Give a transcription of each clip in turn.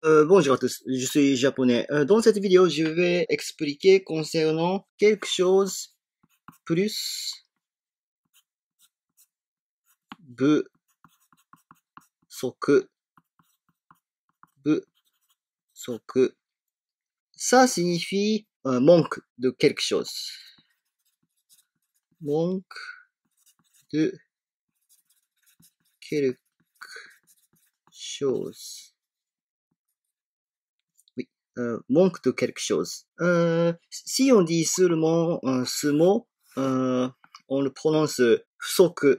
Bonjour à tous, je suis japonais. Dans cette vidéo, je vais expliquer concernant quelque chose plus busoku, busoku. Ça signifie manque de quelque chose. Manque de quelque chose. Oui, manque de quelque chose. Si on dit seulement ce mot, on le prononce fusoku.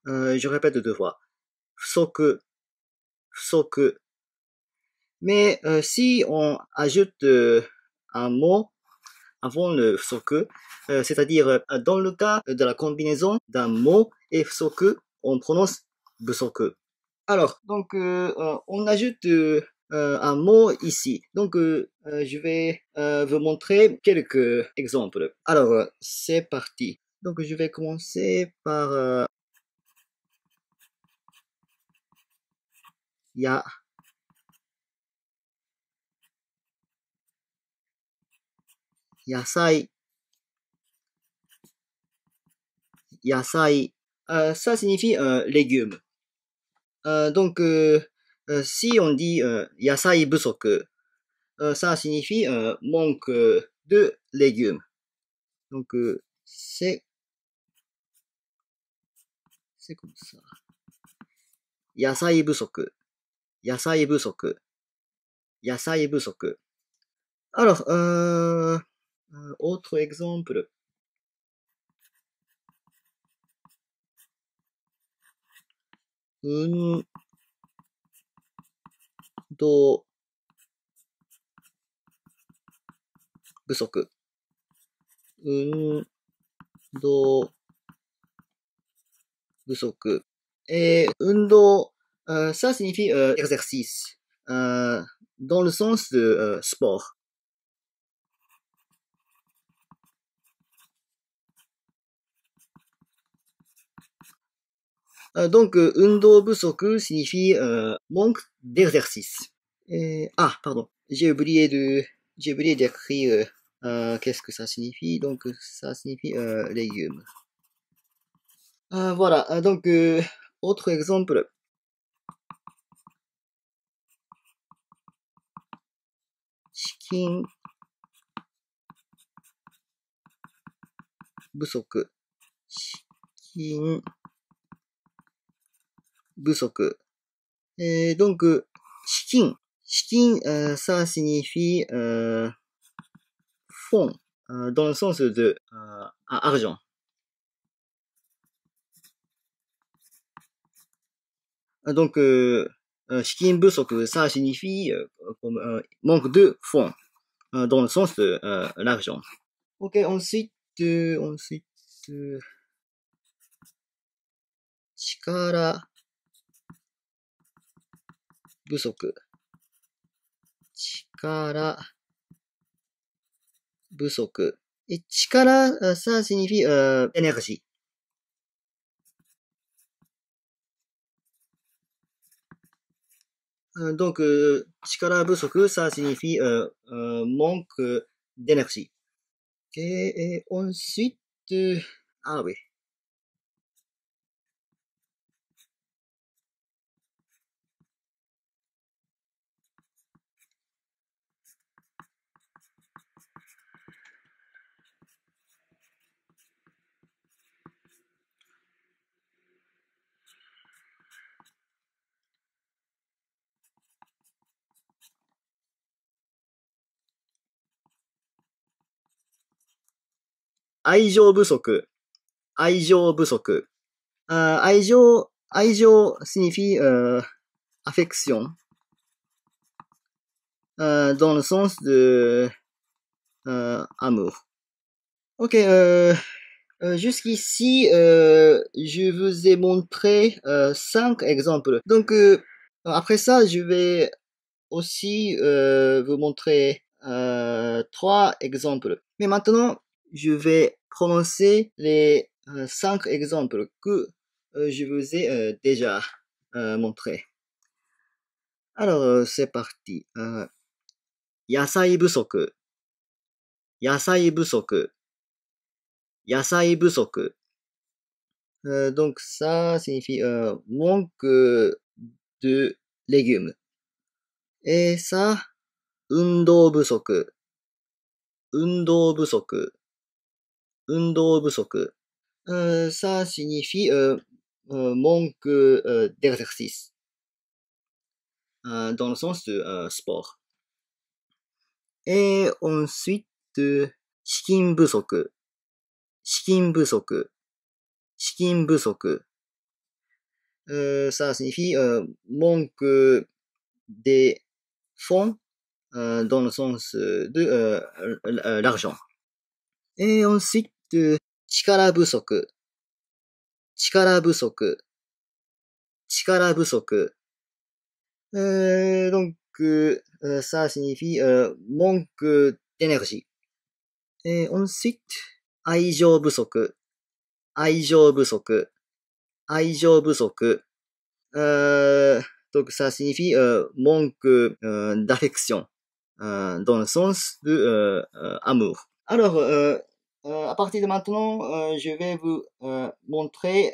Je répète deux fois. Fusoku, fusoku. Mais si on ajoute un mot avant le fusoku, c'est-à-dire dans le cas de la combinaison d'un mot et fusoku, on prononce busoku. Alors, donc on ajoute un mot ici. Donc je vais vous montrer quelques exemples. Alors, c'est parti. Donc je vais commencer par ya, yasai, yasai. Ça signifie légumes. Donc, si on dit yasai busoku, ça signifie manque de légumes. Donc, c'est comme ça. Yasai busoku, yasai busoku, yasai busoku. Alors, autre exemple. Undo不足。運動不足。運動, ça signifie exercice, dans le sens de sport. Donc, 運動不足 signifie manque d'exercice. Pardon, j'ai oublié d'écrire qu'est-ce que ça signifie. Donc, ça signifie légumes. Voilà, donc, autre exemple. 資金不足。資金不足。Donc, 資金, ça signifie fonds, dans le sens de argent. Donc, 資金不足, ça signifie manque de fonds, dans le sens de l'argent. Ok, ensuite, 力不足。力不足。Et 力, ça signifie énergie. Donc, 力不足, ça signifie manque d'énergie. Ok, et ensuite, oui. 愛情不足。愛情不足。愛情 signifie affection, dans le sens de amour. Ok, jusqu'ici, je vous ai montré 5 exemples. Donc, après ça, je vais aussi vous montrer 3 exemples. Mais maintenant, je vais prononcer les 5 exemples que je vous ai déjà montrés. Alors, c'est parti. 野菜不足、野菜不足、野菜不足。Donc ça signifie manque de légumes. Et ça, 運動不足、運動不足、運動不足。Ça signifie manque d'exercice, dans le sens de sport. Et ensuite, 資金不足、資金不足、資金不足。Ça signifie manque des fonds, dans le sens de l'argent. Et ensuite, 力不足、力不足、力不足。Donc, ça signifie manque d'énergie. Et ensuite, 愛情不足、愛情不足、愛情不足。Donc, ça signifie manque d'affection, dans le sens de amour. Alors, à partir de maintenant, je vais vous montrer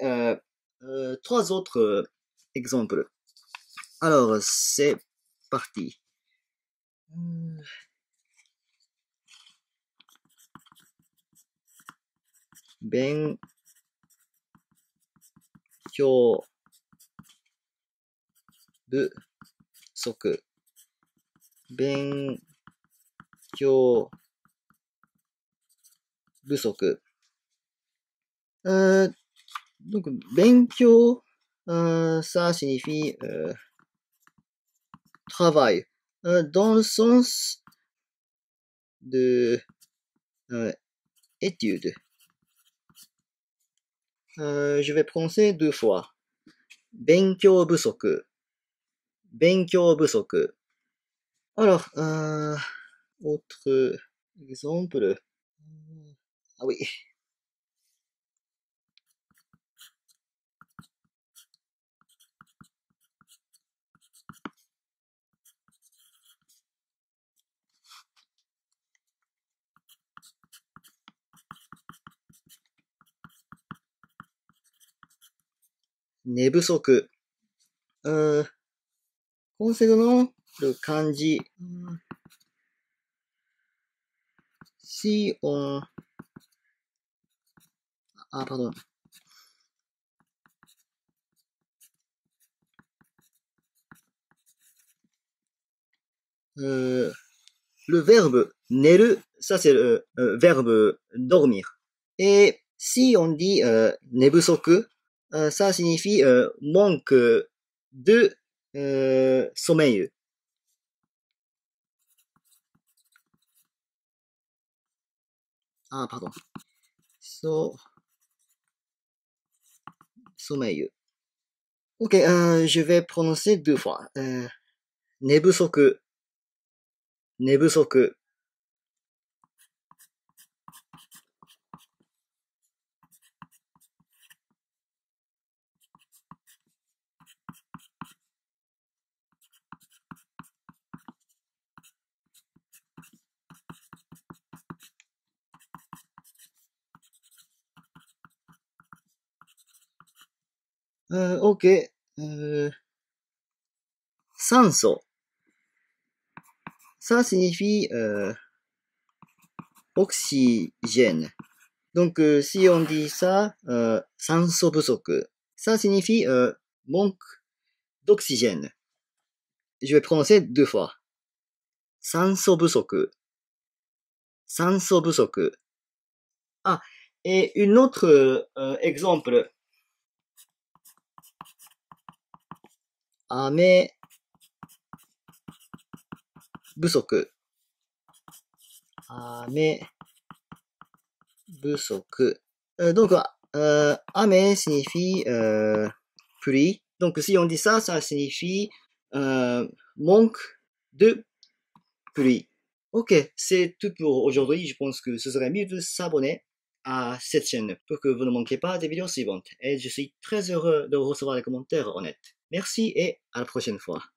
3 autres exemples. Alors, c'est parti. 勉強不足、勉強不足。Donc, 勉強, ça signifie travail, dans le sens de étude. Je vais prononcer 2 fois. 勉強不足、勉強不足。Alors, autre exemple. Ah oui. 寝不足。concernant le kanji, si on... Ah, pardon. Le verbe neru, ça c'est le verbe dormir. Et si on dit nebusoku, ça signifie manque de sommeil. Ah, pardon. Sommeil. Ok, je vais prononcer 2 fois. Nebusoku, nebusoku. Ok. 酸素。Ça signifie oxygène. Donc, si on dit ça, 酸素不足. Ça signifie manque d'oxygène. Je vais prononcer 2 fois. 酸素不足。酸素不足。Ah, et une autre exemple. 雨不足。雨不足。Donc, 雨 signifie pluie. Donc, si on dit ça, ça signifie manque de pluie. Ok, c'est tout pour aujourd'hui. Je pense que ce serait mieux de s'abonner à cette chaîne pour que vous ne manquiez pas des vidéos suivantes. Et je suis très heureux de recevoir les commentaires honnêtes. Merci et à la prochaine fois.